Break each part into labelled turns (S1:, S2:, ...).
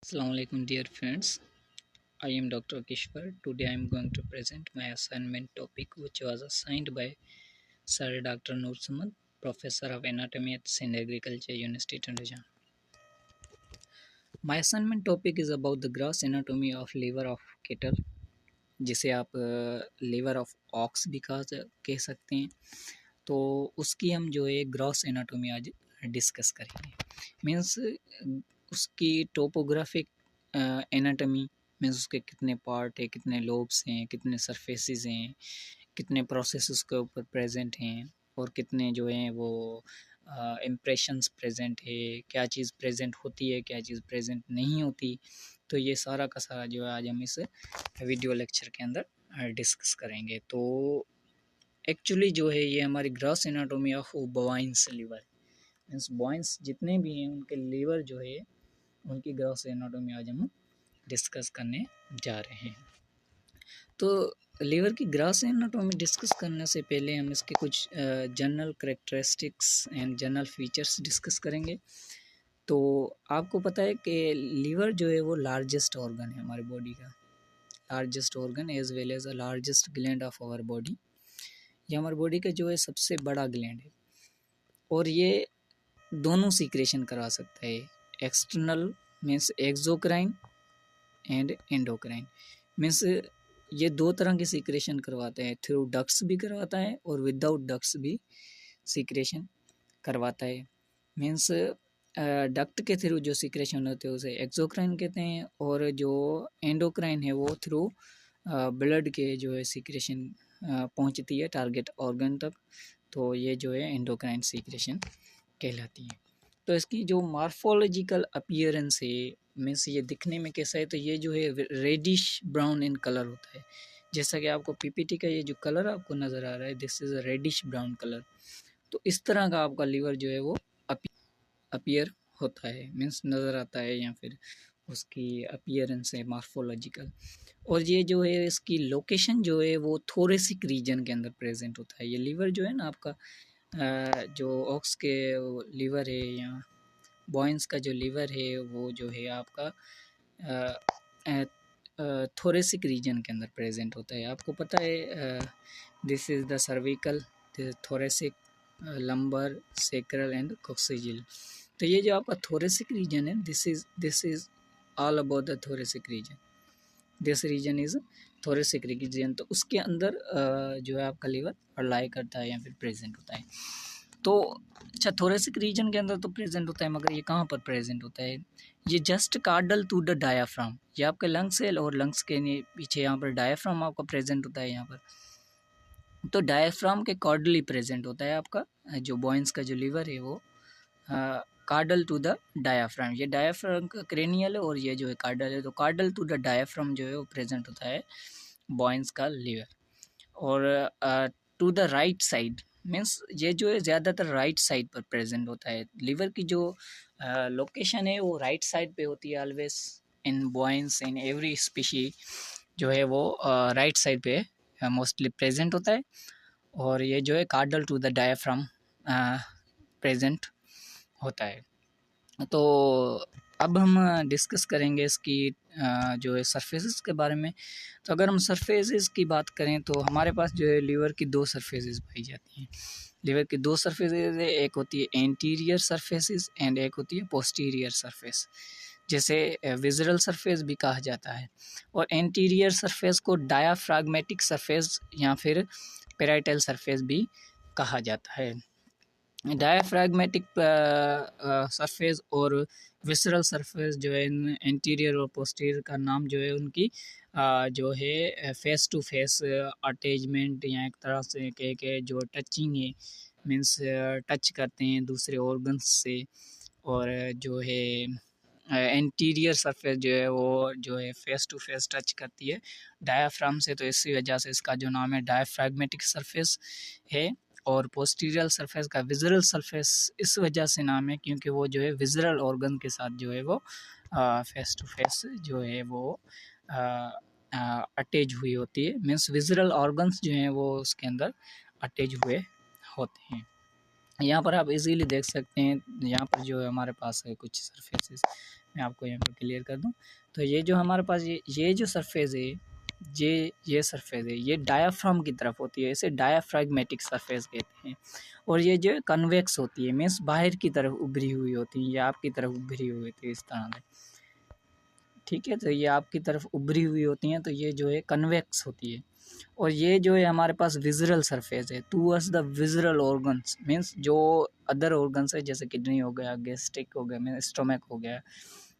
S1: Assalamualaikum dear friends. I am Dr. Kishwar. Today I am going to present my assignment topic which was assigned by Sir Dr. Noor Samad, Professor of Anatomy at Sindh Agriculture University Tandoja. My assignment topic is about the gross anatomy of liver of cattle, जिसे आप liver of ox भी कह सकते हैं। तो उसकी हम जो है ग्रॉस एनाटोमी आज डिस्कस करेंगे। मीन्स उसकी टोपोग्राफिक एनाटमी मीन्स उसके कितने पार्ट है, कितने लोब्स हैं, कितने सरफेसेस हैं, कितने प्रोसेस उसके ऊपर प्रेजेंट हैं और कितने जो हैं वो इम्प्रेशंस प्रेजेंट है, क्या चीज़ प्रेजेंट होती है, क्या चीज़ प्रेजेंट नहीं होती। तो ये सारा का सारा जो है आज हम इस वीडियो लेक्चर के अंदर डिस्कस करेंगे। तो एक्चुअली जो है ये हमारी gross anatomy of bovines liver means bovines जितने भी हैं उनके लीवर जो है उनकी ग्रॉस एनाटोमी आज हम डिस्कस करने जा रहे हैं। तो लीवर की ग्रॉस एनाटोमी डिस्कस करने से पहले हम इसके कुछ general characteristics and general features discuss करेंगे। तो आपको पता है कि लीवर जो है वो लार्जेस्ट ऑर्गन है हमारी बॉडी का, largest organ as well as a largest gland of our body. ये हमारी बॉडी का जो है सबसे बड़ा ग्लैंड है और ये दोनों सीक्रेशन करवा सकता है, external means exocrine and endocrine. Means ये दो तरह की सीक्रेशन करवाते हैं, थ्रू डक्ट्स भी करवाता है और विदाउट डक्ट्स भी सीक्रेशन करवाता है। मीन्स डक्ट के थ्रू जो सीक्रेशन होते हैं उसे एक्सोक्राइन कहते हैं और जो एंडोक्राइन है वो थ्रू ब्लड के जो है सीक्रेशन पहुंचती है टारगेट ऑर्गन तक। तो ये जो है एंडोक्राइन सीक्रेशन कहलाती है। तो इसकी जो मॉर्फोलॉजिकल अपीयरेंस है मीन्स ये दिखने में कैसा है, तो ये जो है रेडिश ब्राउन इन कलर होता है। जैसा कि आपको पीपीटी का ये जो कलर आपको नज़र आ रहा है, this is a reddish brown colour. तो इस तरह का आपका लीवर जो है वो अपीयर होता है, मीन्स नज़र आता है, या फिर उसकी अपीयरेंस है मॉर्फोलॉजिकल। और ये जो है इसकी लोकेशन जो है वो थोरेसिक रीजन के अंदर प्रेजेंट होता है। ये लीवर जो है ना आपका जो ऑक्स के लीवर है या बॉइंस का जो लीवर है वो जो है आपका थोरेसिक रीजन के अंदर प्रेजेंट होता है। आपको पता है this is the cervical, thoracic, lumbar, sacral and coccygeal. तो ये जो आपका थोरेसिक रीजन है this is all about the thoracic region. This region is thoracic region. तो उसके अंदर जो है आपका लीवर लाई करता है या फिर प्रेजेंट होता है। तो अच्छा, थोरेसिक रीजन के अंदर तो प्रेजेंट होता है, मगर ये कहाँ पर प्रेजेंट होता है? ये जस्ट कार्डल टू द डायाफ्राम, ये आपके लंग्स है और लंग्स के पीछे यहाँ पर डायाफ्राम आपका प्रेजेंट होता है यहाँ पर। तो डायाफ्राम के कॉर्डली प्रेजेंट होता है आपका जो बॉइंस का जो लीवर है वो कार्डल टू द डायाफ्राम। ये डायाफ्राम का क्रेनियल है और ये जो है कार्डल है। तो कार्डल टू द डायाफ्राम जो है वो प्रेजेंट होता है बॉइंस का लीवर। और to the right side means ये जो है ज़्यादातर राइट साइड पर प्रेजेंट होता है। लीवर की जो लोकेशन है वो राइट साइड पे होती है always in bovines, in every species जो है वो राइट साइड पे मोस्टली प्रेजेंट होता है। और ये जो है caudal to the diaphragm present होता है। तो अब हम डिस्कस करेंगे इसकी जो है सरफेसेस के बारे में। तो अगर हम सरफेसेस की बात करें तो हमारे पास जो है लीवर की दो सरफेसेस पाई जाती हैं। लीवर की दो सरफेसेस है, एक होती है एंटीरियर सरफेसेस एंड एक होती है पोस्टीरियर सरफेस, जैसे विजरल सरफेस भी कहा जाता है। और एंटीरियर सरफेस को डायाफ्रागमेटिक सरफेस या फिर पेराइटल सरफेस भी कहा जाता है। डायाफ्रागमेटिक सरफेस और विसरल सरफेस जो है एंटीरियर और पोस्टीरियर का नाम जो है उनकी जो है फेस टू फेस अटैचमेंट या एक तरह से कह के जो टचिंग है मीन्स टच करते हैं दूसरे ऑर्गन्स से। और जो है एंटीरियर सरफेस जो है वो जो है फेस टू फेस टच करती है डायाफ्राम से, तो इसी वजह से इसका जो नाम है डायाफ्रागमेटिक सरफेस है। और पोस्टीरियर सरफेस का विजरल सरफेस इस वजह से नाम है क्योंकि वो जो है विजरल ऑर्गन के साथ जो है वो फेस टू फेस जो है वो अटैच हुई होती है। मीन्स विजरल ऑर्गन्स जो हैं वो उसके अंदर अटैच हुए होते हैं। यहाँ पर आप इजीली देख सकते हैं, यहाँ पर जो है हमारे पास है कुछ सरफेसेस मैं आपको यहाँ पर क्लियर कर दूँ। तो ये जो हमारे पास ये जो सरफेस है, ये सरफेस है, ये डायाफ्राम की तरफ होती है, इसे डायाफ्रैग्मेटिक सरफेस कहते हैं। और ये जो कन्वेक्स होती है, मीन्स बाहर की तरफ उभरी हुई होती है, या आपकी तरफ उभरी हुई होती है इस तरह से, ठीक है। तो ये आपकी तरफ उभरी हुई होती हैं, तो ये जो है कन्वेक्स होती है। और ये जो है हमारे पास विजरल सरफेस है towards the visceral organs, means जो अदर ऑर्गन्स है, जैसे किडनी हो गया, गैस्ट्रिक हो गया, मीन स्टोमक हो गया,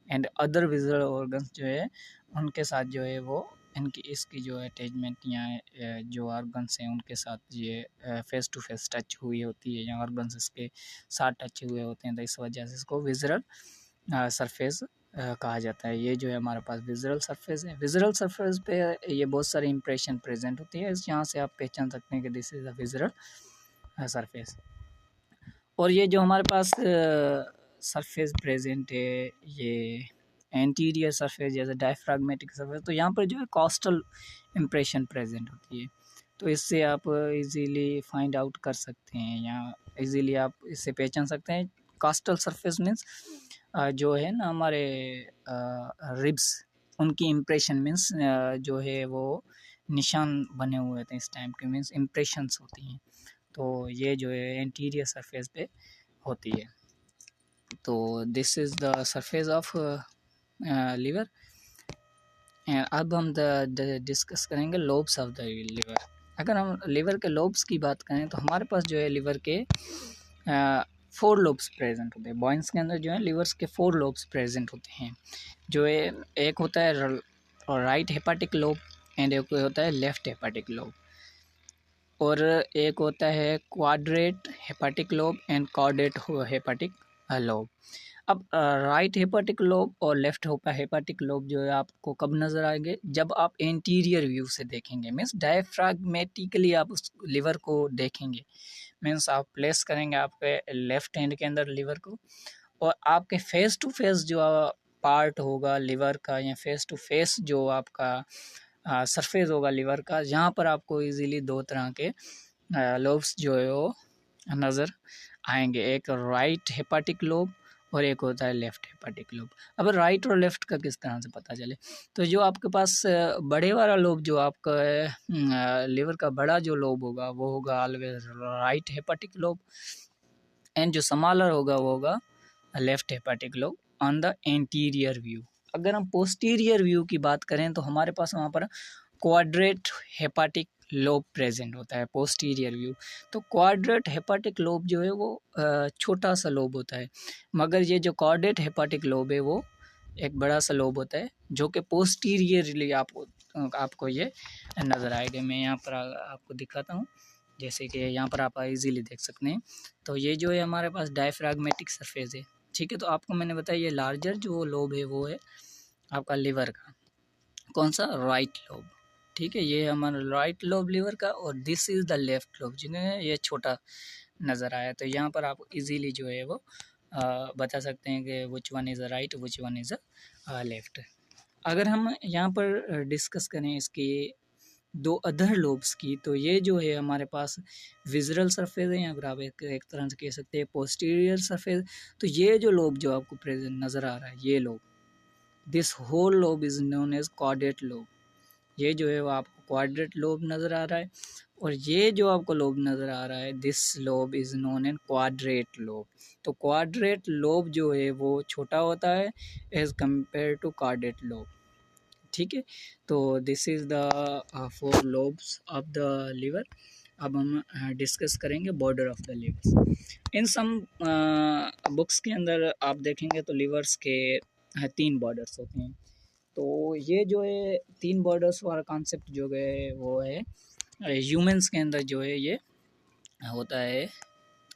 S1: एंड अदर विजरल ऑर्गन्स जो है उनके साथ जो है वो इनकी इसकी जो अटैचमेंट या जो ऑर्गन्स हैं उनके साथ ये फेस टू फेस टच हुई होती है, या ऑर्गन्स इसके साथ टच हुए होते हैं, तो इस वजह से इसको विजरल सरफेस कहा जाता है। ये जो है हमारे पास विजुअल सरफेस है। विजुअल सरफेस पे ये बहुत सारी इंप्रेशन प्रेजेंट होती है, यहाँ से आप पहचान सकते हैं कि this is a visual surface. और ये जो हमारे पास सरफेस प्रेजेंट है, ये एंटीरियर सरफेस जैसे डायफ्राग्मेटिक सरफेस, तो यहाँ पर जो है कोस्टल इंप्रेशन प्रेजेंट होती है, तो इससे आप इजीली फाइंड आउट कर सकते हैं, या इजीली आप इससे पहचान सकते हैं। कोस्टल सरफेस मीन्स जो है ना हमारे रिब्स, उनकी इम्प्रेशन मीन्स जो है वो निशान बने हुए थे इस टाइम के, मीन्स इम्प्रेशंस होती हैं, तो ये जो है एंटीरियर सरफेस पे होती है। तो this is the surface of liver. अब हम डिस्कस करेंगे लोब्स ऑफ द लिवर। अगर हम लिवर के लोब्स की बात करें तो हमारे पास जो है लिवर के 4 लोब्स प्रेजेंट होते हैं। बॉइंस के अंदर जो है लिवर्स के 4 लोब्स प्रेजेंट होते हैं, जो है एक होता है राइट हेपाटिक लोब, एंड एक होता है लेफ्ट हेपाटिक लोब, और एक होता है quadrate hepatic lobe and caudate hepatic lobe. अब राइट हेपाटिक लोब और लेफ्ट हेपाटिक लोब जो है आपको कब नज़र आएंगे, जब आप एंटीरियर व्यू से देखेंगे, मीन्स डायफ्राग्मेटिकली आप उस लिवर को देखेंगे, मीन्स आप प्लेस करेंगे आपके लेफ्ट हैंड के अंदर लिवर को, और आपके फेस टू फेस जो पार्ट होगा लिवर का, या फेस टू फेस जो आपका सरफेस होगा लिवर का, जहाँ पर आपको इजीली 2 तरह के लोब्स जो है वो नज़र आएंगे, एक राइट हेपाटिक लोब और एक होता है लेफ्ट हेपाटिक लोब। अब राइट और लेफ्ट का किस तरह से पता चले, तो जो आपके पास बड़े वाला लोब जो आपका लिवर का बड़ा जो लोब होगा वो होगा always right hepatic lobe, and जो स्मॉलर होगा वो होगा left hepatic lobe on the anterior view. अगर हम पोस्टीरियर व्यू की बात करें तो हमारे पास वहाँ पर क्वाड्रेट हेपाटिक लोब प्रेजेंट होता है पोस्टीरियर व्यू। तो क्वाड्रेट हेपाटिक लोब जो है वो छोटा सा लोब होता है, मगर ये जो क्वाड्रेट हेपाटिक लोब है वो एक बड़ा सा लोब होता है, जो कि पोस्टीरियरली आपको ये नज़र आएगा। मैं यहाँ पर आपको दिखाता हूँ, जैसे कि यहाँ पर आप इजीली देख सकते हैं। तो ये जो है हमारे पास डायफ्राग्मेटिक सरफेस है, ठीक है। तो आपको मैंने बताया ये लार्जर जो लोब है वो है आपका लिवर का, कौन सा, राइट लोब, ठीक है। ये हमारा राइट लोब लिवर का, और this is the left lobe, जिन्हें ये छोटा नज़र आया। तो यहाँ पर आप इजीली जो है वो बता सकते हैं कि which one is a right, which one is a left. अगर हम यहाँ पर डिस्कस करें इसकी 2 अदर लोब्स की, तो ये जो है हमारे पास विजुअल सरफेस है, या फिर आप एक तरह से कह सकते हैं पोस्टीरियर सरफेस। तो ये जो लोब जो आपको प्रेजेंट नज़र आ रहा है, ये lobe, this whole lobe is known as quadrate lobe. ये जो है वो आपको क्वाड्रेट लोब नज़र आ रहा है, और ये जो आपको लोब नज़र आ रहा है, this lobe is known as quadrate lobe. तो क्वाड्रेट लोब जो है वो छोटा होता है as compare to quadrate lobe, ठीक है। तो this is the 4 lobes of the liver. अब हम डिस्कस करेंगे border of the livers. In some books के अंदर आप देखेंगे तो लिवर्स के 3 बॉर्डर्स होते हैं। तो ये जो है 3 बॉर्डर्स वाला कॉन्सेप्ट जो है वो है ह्यूमंस के अंदर जो है ये होता है,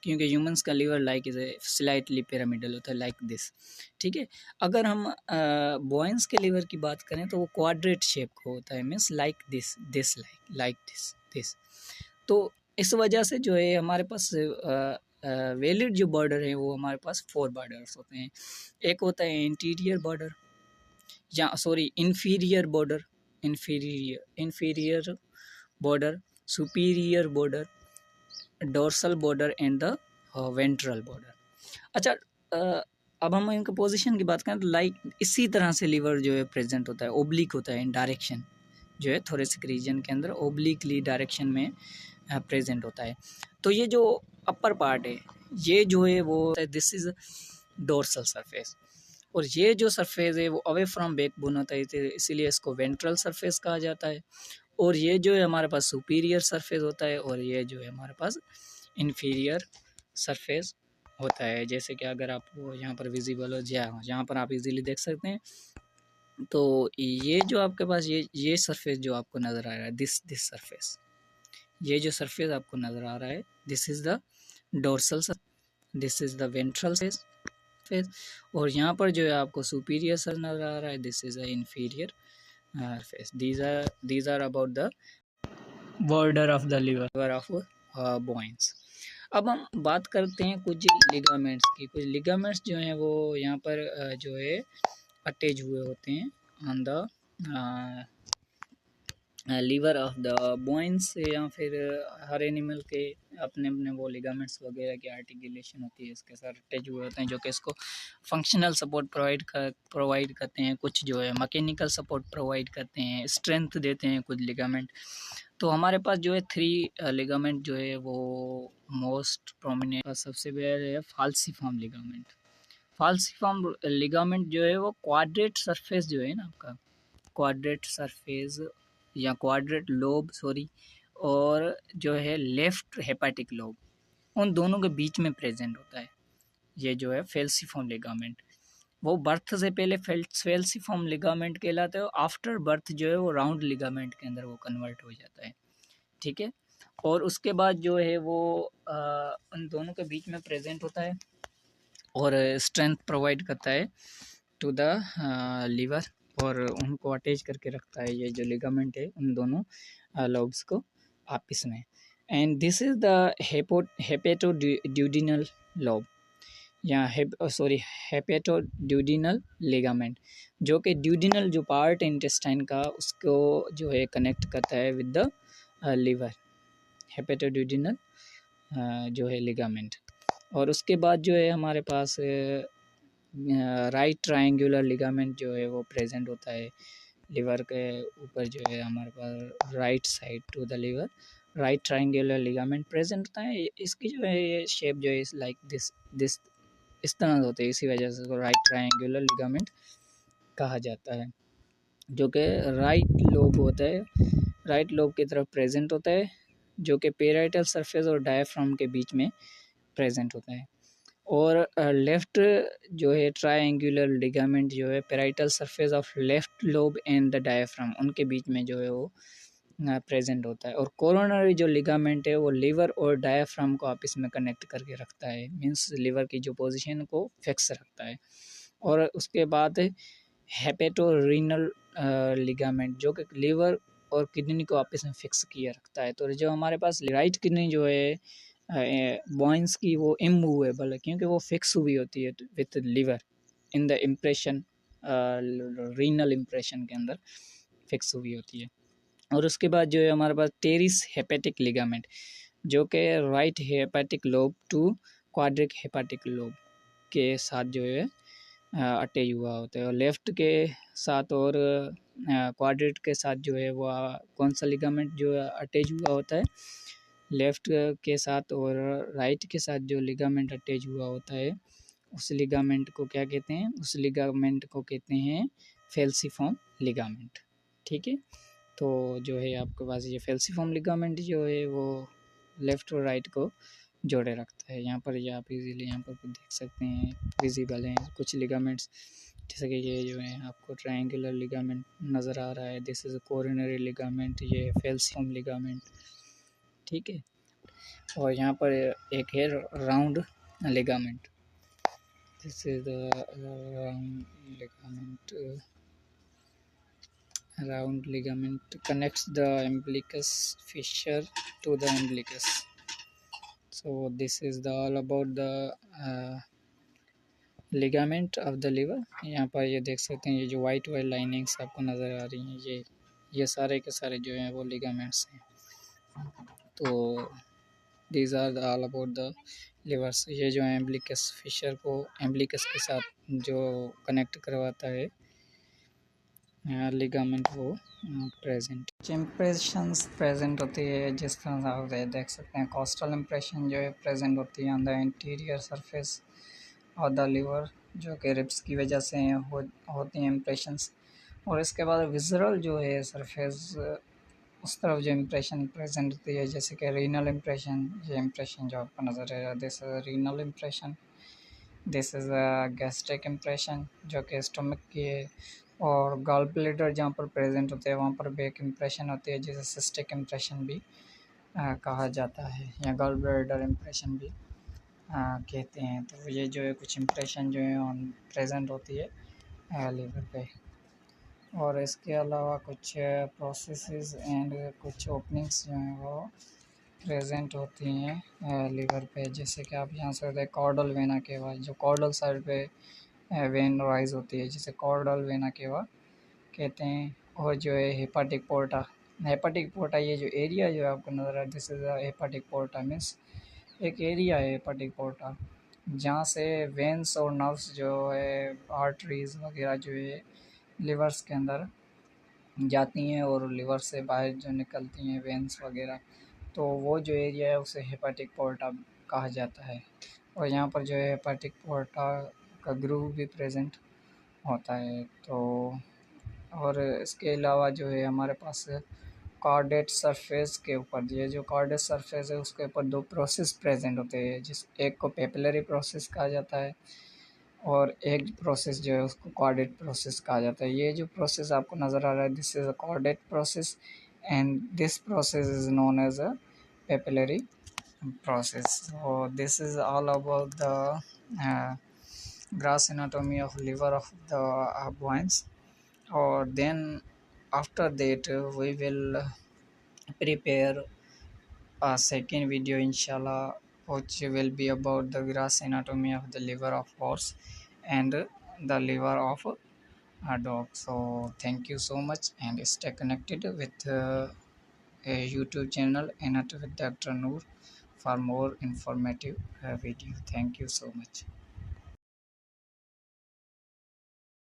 S1: क्योंकि ह्यूमंस का liver like is slightly pyramidal होता है लाइक दिस, ठीक है। अगर हम बॉयंस के लिवर की बात करें तो वो क्वाड्रेट शेप का होता है, means like this like this. तो इस वजह से जो है हमारे पास वैलिड जो बॉर्डर है वो हमारे पास 4 बॉर्डर्स होते हैं। एक होता है इंटीरियर बॉर्डर, या sorry inferior border, inferior border, superior border, dorsal border and the ventral border. अच्छा, अब हम इनका पोजीशन की बात करें तो लाइक इसी तरह से लीवर जो है प्रेजेंट होता है, ओब्लिक होता है इन डायरेक्शन, जो है थोरेसिक रीजन के अंदर ओब्लिकली डायरेक्शन में प्रेजेंट होता है। तो ये जो अपर पार्ट है ये जो है वो दिस इज डोर्सल सरफेस, और ये जो सरफेस है वो अवे फ्रॉम बैकबोन होता है, इसीलिए इसको वेंट्रल सरफेस कहा जाता है। और ये जो है हमारे पास सुपीरियर सरफेस होता है, और ये जो है हमारे पास इन्फीरियर सरफेस होता है। जैसे कि अगर आपको यहाँ पर विजिबल हो जाए, यहाँ पर आप इजीली देख सकते हैं। तो ये जो आपके पास ये सरफेस जो आपको नज़र आ रहा है, दिस सरफेस, ये जो सरफेस आपको नज़र आ रहा है, this is the dorsal, this is the ventral face, और यहाँ पर जो है आपको सुपीरियर सर नज़र आ रहा है, this is the inferior face. These are about the border of the liver of bovines. अब हम बात करते हैं कुछ लिगामेंट्स की। कुछ लिगामेंट्स जो हैं वो यहाँ पर जो है अटैच हुए होते हैं on the liver of the bovines, या फिर हर एनिमल के अपने अपने वो लिगामेंट्स वगैरह की आर्टिकुलेशन होती है, इसके साथ अटैच हुए होते हैं, जो कि इसको फंक्शनल सपोर्ट प्रोवाइड करते हैं, कुछ जो है मैकेनिकल सपोर्ट प्रोवाइड करते हैं, स्ट्रेंथ देते हैं कुछ लिगामेंट। तो हमारे पास जो है 3 लिगामेंट जो है वो मोस्ट प्रोमिनेंट, सबसे पहले है फाल्सिफॉर्म लिगामेंट। फाल्सिफॉर्म लिगामेंट जो है वो क्वाड्रेट सरफेस जो है ना आपका, क्वाड्रेट सरफेस या क्वाड्रेट लोब सॉरी, और जो है लेफ्ट हेपेटिक लोब, उन दोनों के बीच में प्रेजेंट होता है। ये जो है फेल्सिफॉर्म लिगामेंट, वो बर्थ से पहले फेल्सिफॉर्म लिगामेंट कहलाता है, आफ्टर बर्थ जो है वो राउंड लिगामेंट के अंदर वो कन्वर्ट हो जाता है, ठीक है। और उसके बाद जो है वो उन दोनों के बीच में प्रेजेंट होता है और स्ट्रेंथ प्रोवाइड करता है टू द लीवर, और उनको अटैच करके रखता है ये जो लिगामेंट है उन दोनों लोब्स को आपस में। And this is the hepatoduodenal lobe या हेपेटोड्यूडिनल लिगामेंट, जो कि ड्यूडिनल जो पार्ट है इंटेस्टाइन का उसको जो है कनेक्ट करता है विद द लीवर, हेपेटोड्यूडिनल जो है लिगामेंट। और उसके बाद जो है हमारे पास राइट ट्रायंगुलर लिगामेंट जो है वो प्रेजेंट होता है लिवर के ऊपर, जो है हमारे पास right side to the liver right triangular ligament present होता है। इसकी जो है ये शेप जो है लाइक दिस इस तरह से होते हैं, इसी वजह से इसको राइट ट्रायंगुलर लिगामेंट कहा जाता है, जो कि राइट लोब होता है, राइट लोब की तरफ प्रेजेंट होता है, जो कि पेराइटल सरफेस और डायफ्राम के बीच में प्रेजेंट होता है। और लेफ्ट जो है ट्रायंगुलर लिगामेंट जो है parietal surface of left lobe and the diaphragm उनके बीच में जो है वो प्रेजेंट होता है। और कोरोनरी जो लिगामेंट है वो लीवर और डायफ्राम को आपस में कनेक्ट करके रखता है, मींस लीवर की जो पोजीशन को फिक्स रखता है। और उसके बाद हेपेटोरीनल लिगामेंट जो कि लीवर और किडनी को आपस में फिक्स किए रखता है। तो जो हमारे पास राइट किडनी जो है बॉइंस की वो इमूवेबल है, क्योंकि वो फिक्स हुई होती है with liver in the impression, renal impression के अंदर फिक्स हुई होती है। और उसके बाद जो है हमारे पास टेरिस हेपेटिक लिगामेंट, जो कि right hepatic lobe to quadrate hepatic lobe के साथ जो है अटैच हुआ होता है, और लेफ्ट के साथ और क्वाड्रेट के साथ जो है वो कौन सा लिगामेंट जो अटैच हुआ होता है, लेफ्ट के साथ और राइट के साथ जो लिगामेंट अटैच हुआ होता है उस लिगामेंट को क्या कहते हैं, उस लिगामेंट को कहते हैं फेल्सिफॉर्म लिगामेंट, ठीक है। तो जो है आपके पास ये फेल्सिफॉर्म लिगामेंट जो है वो लेफ्ट और राइट को जोड़े रखता है। यहाँ पर ये आप इजीली यहाँ पर देख सकते हैं, विजिबल हैं कुछ लिगामेंट्स, जैसे कि ये जो है आपको ट्रायंगुलर लिगामेंट नज़र आ रहा है, this is a coronary ligament, ये फेल्सिफॉर्म लिगामेंट, ठीक है। और यहाँ पर एक है round ligament, this is the round ligament, round ligament connects the umbilicus fissure to the umbilicus. So this is the all about the ligament of the liver। यहाँ पर ये देख सकते हैं, ये जो वाइट लाइनिंग्स आपको नज़र आ रही हैं, ये सारे के सारे जो हैं वो लिगामेंट्स हैं। तो these are all about the livers. ये जो है एम्ब्लिकस फिशर को एम्ब्लिकस के साथ जो कनेक्ट करवाता है लिगामेंट, वो प्रेजेंट इम्प्रेशंस प्रेजेंट होती है। जिस तरह से आप देख सकते हैं कोस्टल इम्प्रेशन जो है प्रेजेंट होती है ऑन द इंटीरियर सरफेस और द लिवर, जो कि रिब्स की वजह से होती हैं इम्प्रेशंस। और इसके बाद विजुअल जो है सरफेस उस तरफ जो इम्प्रेशन प्रेजेंट होती है, जैसे कि रीनल इम्प्रेशन। ये इम्प्रेशन जो आपको नज़र आ रहा है this is renal impression, this is a gastric impression जो कि स्टमक की है। और गॉल ब्लैडर जहाँ पर प्रेजेंट होते हैं वहाँ पर भी एक इम्प्रेशन होती है जिसे सिस्टिक इम्प्रेशन भी कहा जाता है, या गॉल ब्लैडर इम्प्रेशन भी कहते हैं। तो ये जो है कुछ इम्प्रेशन जो है ऑन प्रेजेंट होती है लीवर पे। और इसके अलावा कुछ प्रोसेसेस एंड कुछ ओपनिंग्स जो हैं वो प्रेजेंट होती हैं लीवर पे। जैसे कि आप यहाँ से होते हैं कॉर्डल वेना केवा, जो कॉर्डल साइड पे वेन राइज होती है जिसे कॉर्डल वेना केवा कहते हैं। और जो है हेपाटिक पोर्टा, हेपाटिक पोर्टा ये जो एरिया जो है आपको नज़र आ रहा है दिस इज़ हेपाटिक पोर्टा, मीन्स एक एरिया है हेपाटिक पोर्टा जहाँ से वेंस और नर्व्स जो है आर्टरीज वगैरह जो है लिवर्स के अंदर जाती हैं और लिवर से बाहर जो निकलती हैं वेंस वगैरह, तो वो जो एरिया है उसे हेपाटिक पोर्टा कहा जाता है। और यहाँ पर जो है हेपाटिक पोर्टा का ग्रूव भी प्रेजेंट होता है। तो और इसके अलावा जो है हमारे पास कार्डेट सरफेस के ऊपर, ये जो कार्डेट सरफेस है उसके ऊपर दो प्रोसेस प्रेजेंट होते हैं, जिस एक को पेपिलरी प्रोसेस कहा जाता है और एक प्रोसेस जो है उसको कार्डेट प्रोसेस कहा जाता है। ये जो प्रोसेस आपको नज़र आ रहा है this is a caudate process and this process is known as a papillary process. So this is all about the gross anatomy of liver of the bovines. Or then after that we will prepare a second video inshallah, which will be about the gross anatomy of the liver of horse and the liver of a dog. So thank you so much and stay connected with a YouTube channel Anatomy with Dr. Noor for more informative video. Thank you so much.